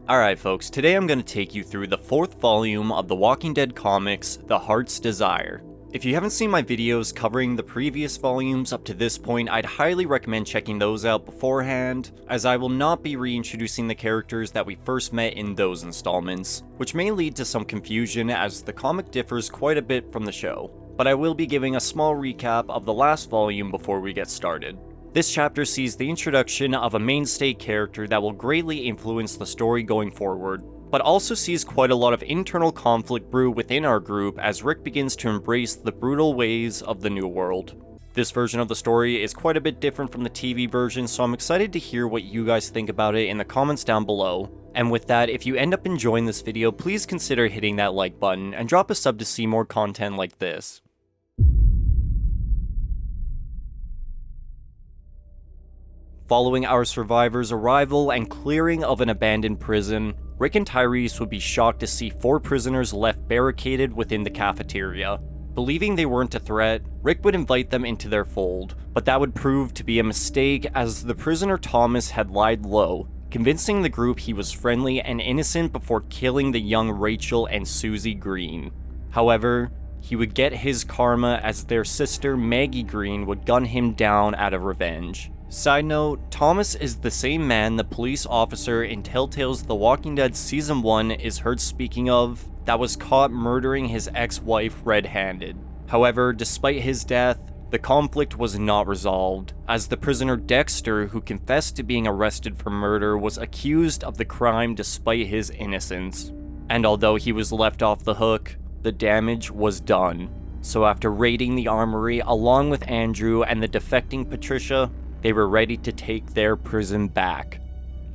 Alright folks, today I'm going to take you through the 4th volume of the Walking Dead comics, The Heart's Desire. If you haven't seen my videos covering the previous volumes up to this point, I'd highly recommend checking those out beforehand, as I will not be reintroducing the characters that we first met in those installments, which may lead to some confusion as the comic differs quite a bit from the show. But I will be giving a small recap of the last volume before we get started. This chapter sees the introduction of a mainstay character that will greatly influence the story going forward, but also sees quite a lot of internal conflict brew within our group as Rick begins to embrace the brutal ways of the New World. This version of the story is quite a bit different from the TV version, so I'm excited to hear what you guys think about it in the comments down below. And with that, if you end up enjoying this video, please consider hitting that like button and drop a sub to see more content like this. Following our survivors' arrival and clearing of an abandoned prison, Rick and Tyrese would be shocked to see 4 prisoners left barricaded within the cafeteria. Believing they weren't a threat, Rick would invite them into their fold, but that would prove to be a mistake as the prisoner Thomas had lied low, convincing the group he was friendly and innocent before killing the young Rachel and Susie Green. However, he would get his karma as their sister Maggie Green would gun him down out of revenge. Side note, Thomas is the same man the police officer in Telltale's The Walking Dead Season 1 is heard speaking of that was caught murdering his ex-wife red-handed. However, despite his death, the conflict was not resolved, as the prisoner Dexter, who confessed to being arrested for murder, was accused of the crime despite his innocence. And although he was left off the hook, the damage was done. So after raiding the armory along with Andrew and the defecting Patricia, they were ready to take their prison back.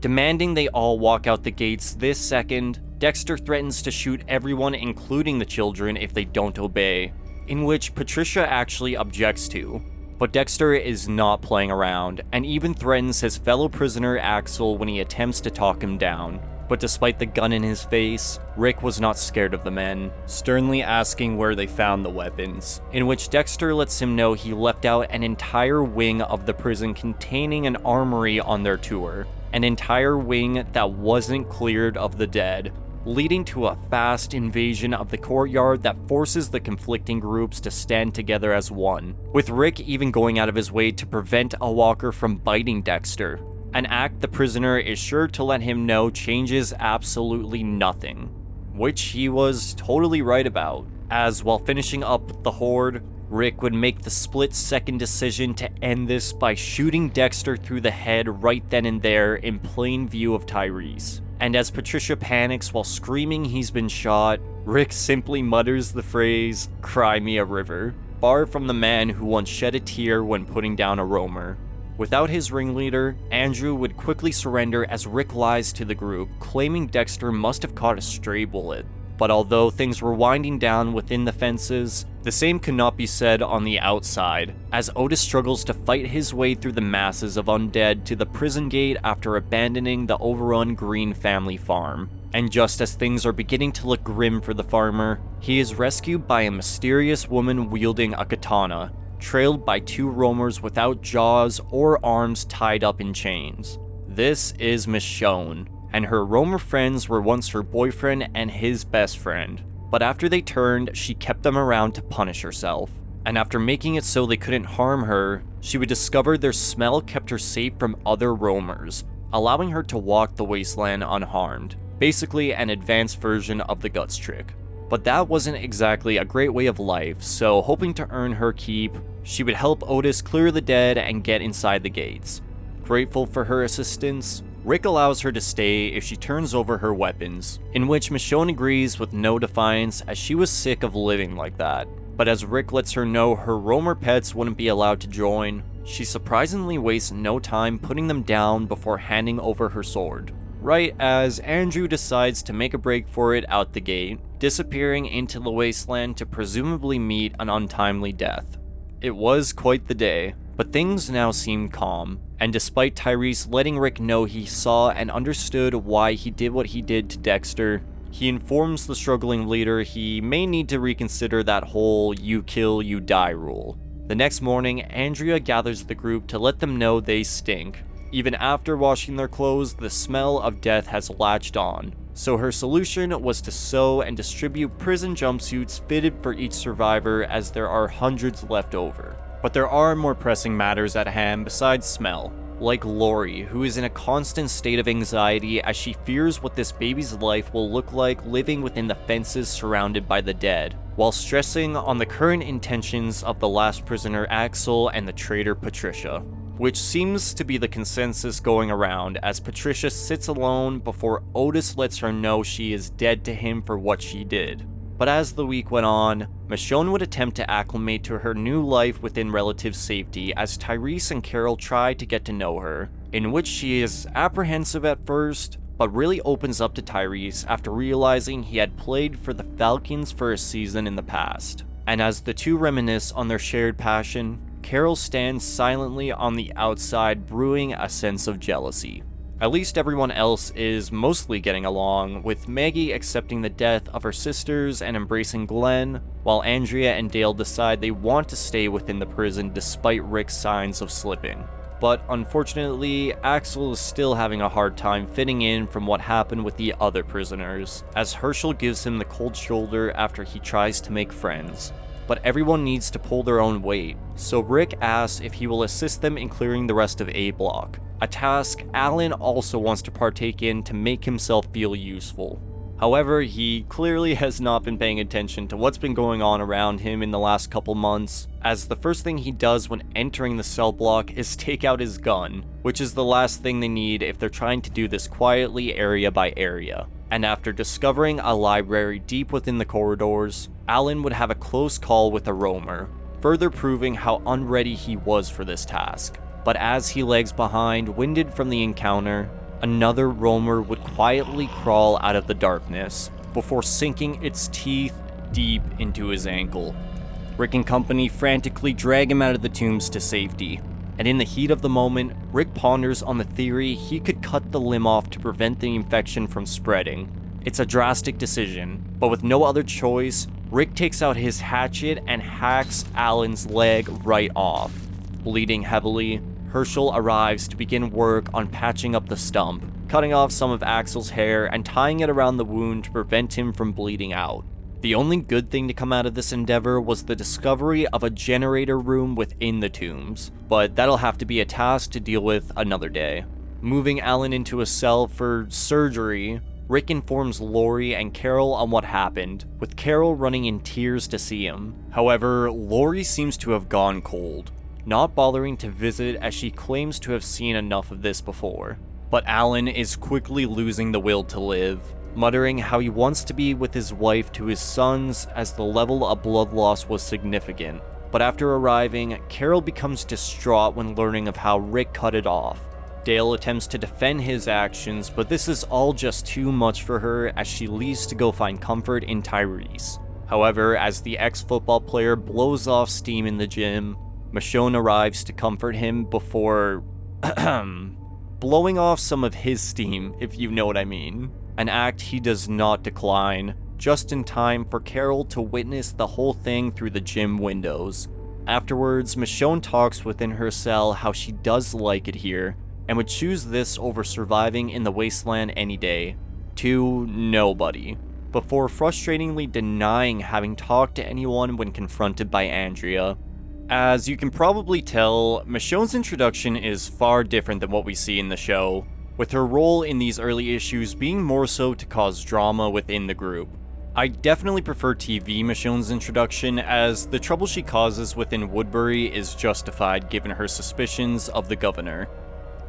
Demanding they all walk out the gates this second, Dexter threatens to shoot everyone including the children if they don't obey, in which Patricia actually objects to. But Dexter is not playing around, and even threatens his fellow prisoner Axel when he attempts to talk him down. But despite the gun in his face, Rick was not scared of the men, sternly asking where they found the weapons, in which Dexter lets him know he left out an entire wing of the prison containing an armory on their tour, an entire wing that wasn't cleared of the dead, leading to a fast invasion of the courtyard that forces the conflicting groups to stand together as one, with Rick even going out of his way to prevent a walker from biting Dexter. An act the prisoner is sure to let him know changes absolutely nothing, which he was totally right about, as while finishing up the horde, Rick would make the split-second decision to end this by shooting Dexter through the head right then and there in plain view of Tyrese. And as Patricia panics while screaming he's been shot, Rick simply mutters the phrase, "Cry me a river," far from the man who once shed a tear when putting down a roamer. Without his ringleader, Andrew would quickly surrender as Rick lies to the group, claiming Dexter must have caught a stray bullet. But although things were winding down within the fences, the same could not be said on the outside, as Otis struggles to fight his way through the masses of undead to the prison gate after abandoning the overrun Green family farm. And just as things are beginning to look grim for the farmer, he is rescued by a mysterious woman wielding a katana, trailed by 2 roamers without jaws or arms tied up in chains. This is Michonne, and her roamer friends were once her boyfriend and his best friend, but after they turned, she kept them around to punish herself. And after making it so they couldn't harm her, she would discover their smell kept her safe from other roamers, allowing her to walk the wasteland unharmed, basically an advanced version of the Guts trick. But that wasn't exactly a great way of life, so hoping to earn her keep, she would help Otis clear the dead and get inside the gates. Grateful for her assistance, Rick allows her to stay if she turns over her weapons, in which Michonne agrees with no defiance as she was sick of living like that. But as Rick lets her know her roamer pets wouldn't be allowed to join, she surprisingly wastes no time putting them down before handing over her sword. Right as Andrew decides to make a break for it out the gate, disappearing into the wasteland to presumably meet an untimely death. It was quite the day, but things now seemed calm, and despite Tyrese letting Rick know he saw and understood why he did what he did to Dexter, he informs the struggling leader he may need to reconsider that whole "you kill, you die" rule. The next morning, Andrea gathers the group to let them know they stink, Even after washing their clothes, the smell of death has latched on. So her solution was to sew and distribute prison jumpsuits fitted for each survivor, as there are hundreds left over. But there are more pressing matters at hand besides smell. Like Lori, who is in a constant state of anxiety as she fears what this baby's life will look like living within the fences surrounded by the dead, while stressing on the current intentions of the last prisoner Axel and the traitor Patricia, which seems to be the consensus going around, as Patricia sits alone before Otis lets her know she is dead to him for what she did. But as the week went on, Michonne would attempt to acclimate to her new life within relative safety as Tyrese and Carol try to get to know her, in which she is apprehensive at first, but really opens up to Tyrese after realizing he had played for the Falcons for a season in the past. And as the two reminisce on their shared passion, Carol stands silently on the outside, brewing a sense of jealousy. At least everyone else is mostly getting along, with Maggie accepting the death of her sisters and embracing Glenn, while Andrea and Dale decide they want to stay within the prison despite Rick's signs of slipping. But unfortunately, Axel is still having a hard time fitting in from what happened with the other prisoners, as Herschel gives him the cold shoulder after he tries to make friends. But everyone needs to pull their own weight, so Rick asks if he will assist them in clearing the rest of A Block, a task Alan also wants to partake in to make himself feel useful. However, he clearly has not been paying attention to what's been going on around him in the last couple months, as the first thing he does when entering the cell block is take out his gun, which is the last thing they need if they're trying to do this quietly area by area. And after discovering a library deep within the corridors, Alan would have a close call with a roamer, further proving how unready he was for this task. But as he lags behind, winded from the encounter, another roamer would quietly crawl out of the darkness, before sinking its teeth deep into his ankle. Rick and company frantically drag him out of the tombs to safety, and in the heat of the moment, Rick ponders on the theory he could cut the limb off to prevent the infection from spreading. It's a drastic decision, but with no other choice, Rick takes out his hatchet and hacks Alan's leg right off. Bleeding heavily, Herschel arrives to begin work on patching up the stump, cutting off some of Axel's hair and tying it around the wound to prevent him from bleeding out. The only good thing to come out of this endeavor was the discovery of a generator room within the tombs, but that'll have to be a task to deal with another day. Moving Alan into a cell for surgery, Rick informs Lori and Carol on what happened, with Carol running in tears to see him. However, Lori seems to have gone cold, not bothering to visit as she claims to have seen enough of this before. But Alan is quickly losing the will to live, muttering how he wants to be with his wife to his sons as the level of blood loss was significant. But after arriving, Carol becomes distraught when learning of how Rick cut it off. Dale attempts to defend his actions, but this is all just too much for her as she leaves to go find comfort in Tyrese. However, as the ex-football player blows off steam in the gym, Michonne arrives to comfort him before blowing off some of his steam, if you know what I mean. An act he does not decline, just in time for Carol to witness the whole thing through the gym windows. Afterwards, Michonne talks within her cell how she does like it here, and would choose this over surviving in the wasteland any day. To nobody. Before frustratingly denying having talked to anyone when confronted by Andrea. As you can probably tell, Michonne's introduction is far different than what we see in the show, with her role in these early issues being more so to cause drama within the group. I definitely prefer TV Michonne's introduction, as the trouble she causes within Woodbury is justified given her suspicions of the governor.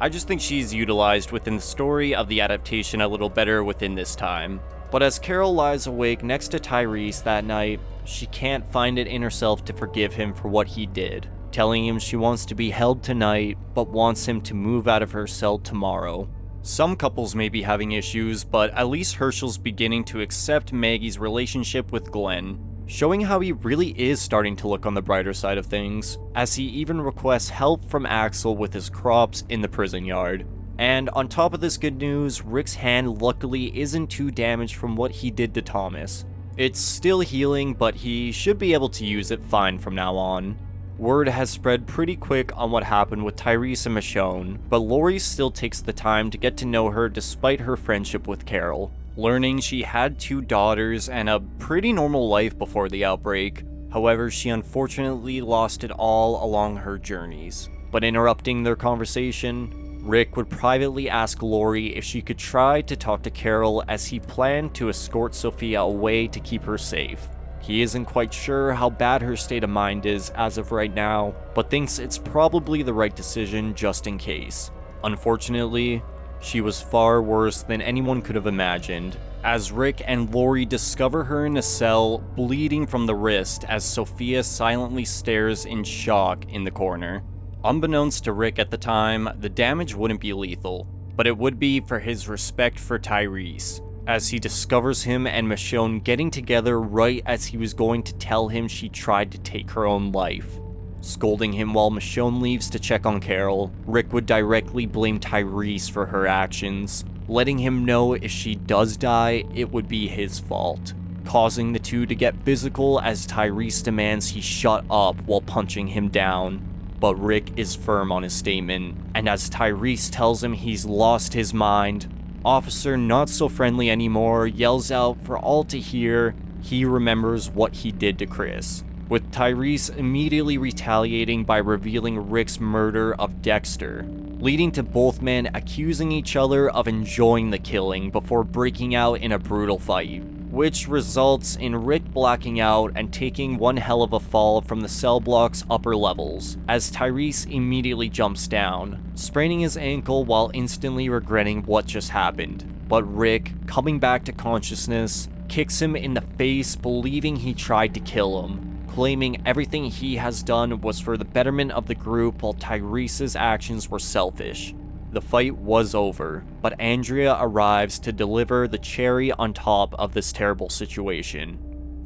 I just think she's utilized within the story of the adaptation a little better within this time. But as Carol lies awake next to Tyrese that night, she can't find it in herself to forgive him for what he did, telling him she wants to be held tonight, but wants him to move out of her cell tomorrow. Some couples may be having issues, but at least Herschel's beginning to accept Maggie's relationship with Glenn, showing how he really is starting to look on the brighter side of things, as he even requests help from Axel with his crops in the prison yard. And on top of this good news, Rick's hand luckily isn't too damaged from what he did to Thomas. It's still healing, but he should be able to use it fine from now on. Word has spread pretty quick on what happened with Tyrese and Michonne, but Lori still takes the time to get to know her despite her friendship with Carol, learning she had 2 daughters and a pretty normal life before the outbreak. However, she unfortunately lost it all along her journeys. But interrupting their conversation, Rick would privately ask Lori if she could try to talk to Carol as he planned to escort Sophia away to keep her safe. He isn't quite sure how bad her state of mind is as of right now, but thinks it's probably the right decision just in case. Unfortunately, she was far worse than anyone could have imagined, as Rick and Lori discover her in a cell, bleeding from the wrist as Sophia silently stares in shock in the corner. Unbeknownst to Rick at the time, the damage wouldn't be lethal, but it would be for his respect for Tyrese, as he discovers him and Michonne getting together right as he was going to tell him she tried to take her own life. Scolding him while Michonne leaves to check on Carol, Rick would directly blame Tyrese for her actions, letting him know if she does die, it would be his fault, causing the two to get physical as Tyrese demands he shut up while punching him down. But Rick is firm on his statement, and as Tyrese tells him he's lost his mind, Officer Not So Friendly Anymore yells out for all to hear he remembers what he did to Chris, with Tyrese immediately retaliating by revealing Rick's murder of Dexter, leading to both men accusing each other of enjoying the killing before breaking out in a brutal fight, which results in Rick blacking out and taking one hell of a fall from the cell block's upper levels, as Tyrese immediately jumps down, spraining his ankle while instantly regretting what just happened. But Rick, coming back to consciousness, kicks him in the face, believing he tried to kill him, claiming everything he has done was for the betterment of the group while Tyrese's actions were selfish. The fight was over, but Andrea arrives to deliver the cherry on top of this terrible situation.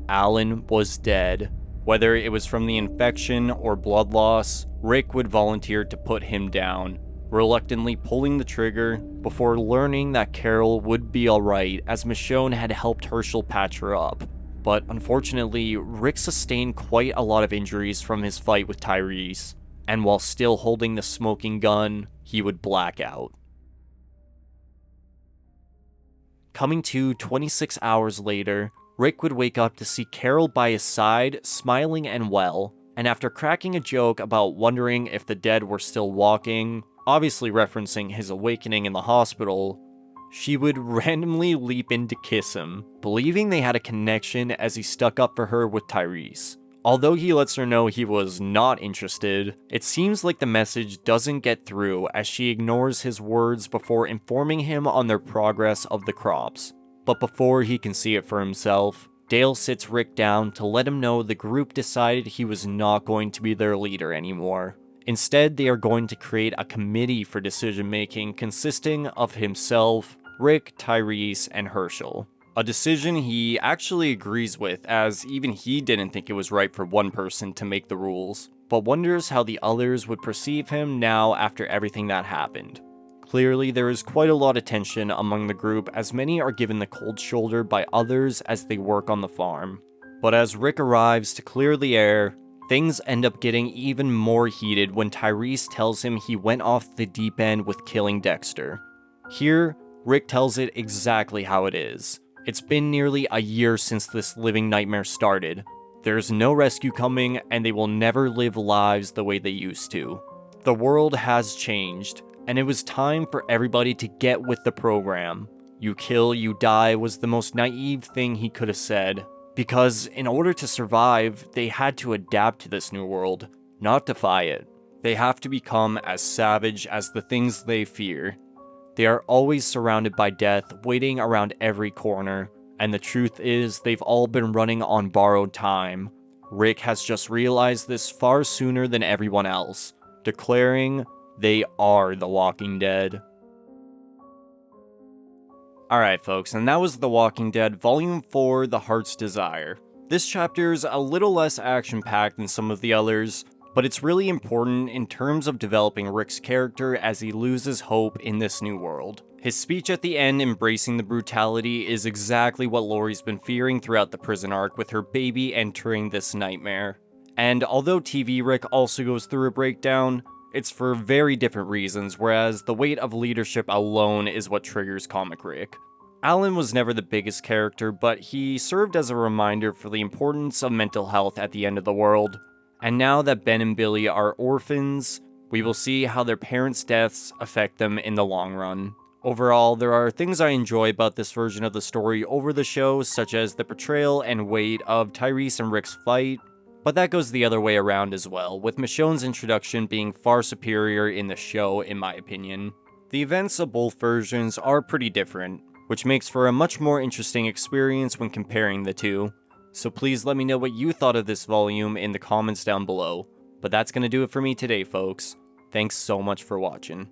Alan was dead. Whether it was from the infection or blood loss, Rick would volunteer to put him down, reluctantly pulling the trigger before learning that Carol would be alright as Michonne had helped Herschel patch her up. But unfortunately, Rick sustained quite a lot of injuries from his fight with Tyrese, and while still holding the smoking gun, he would black out. Coming to 26 hours later, Rick would wake up to see Carol by his side, smiling and well, and after cracking a joke about wondering if the dead were still walking, obviously referencing his awakening in the hospital, she would randomly leap in to kiss him, believing they had a connection as he stuck up for her with Tyrese. Although he lets her know he was not interested, it seems like the message doesn't get through as she ignores his words before informing him on their progress of the crops. But before he can see it for himself, Dale sits Rick down to let him know the group decided he was not going to be their leader anymore. Instead, they are going to create a committee for decision making consisting of himself, Rick, Tyrese, and Herschel. A decision he actually agrees with, as even he didn't think it was right for one person to make the rules, but wonders how the others would perceive him now after everything that happened. Clearly, there is quite a lot of tension among the group as many are given the cold shoulder by others as they work on the farm. But as Rick arrives to clear the air, things end up getting even more heated when Tyrese tells him he went off the deep end with killing Dexter. Here, Rick tells it exactly how it is. It's been nearly a year since this living nightmare started. There's no rescue coming, and they will never live lives the way they used to. The world has changed, and it was time for everybody to get with the program. You kill, you die was the most naive thing he could have said, because in order to survive, they had to adapt to this new world, not defy it. They have to become as savage as the things they fear. They are always surrounded by death, waiting around every corner, and the truth is they've all been running on borrowed time. Rick has just realized this far sooner than everyone else, declaring they are the Walking Dead. Alright folks, and that was The Walking Dead Volume 4, The Heart's Desire. This chapter's a little less action-packed than some of the others, but it's really important in terms of developing Rick's character as he loses hope in this new world. His speech at the end embracing the brutality is exactly what Lori's been fearing throughout the prison arc with her baby entering this nightmare. And although TV Rick also goes through a breakdown, it's for very different reasons, whereas the weight of leadership alone is what triggers Comic Rick. Alan was never the biggest character, but he served as a reminder for the importance of mental health at the end of the world. And now that Ben and Billy are orphans, we will see how their parents' deaths affect them in the long run. Overall, there are things I enjoy about this version of the story over the show, such as the portrayal and weight of Tyrese and Rick's fight, but that goes the other way around as well, with Michonne's introduction being far superior in the show, in my opinion. The events of both versions are pretty different, which makes for a much more interesting experience when comparing the two. So please let me know what you thought of this volume in the comments down below. But that's gonna do it for me today, folks. Thanks so much for watching.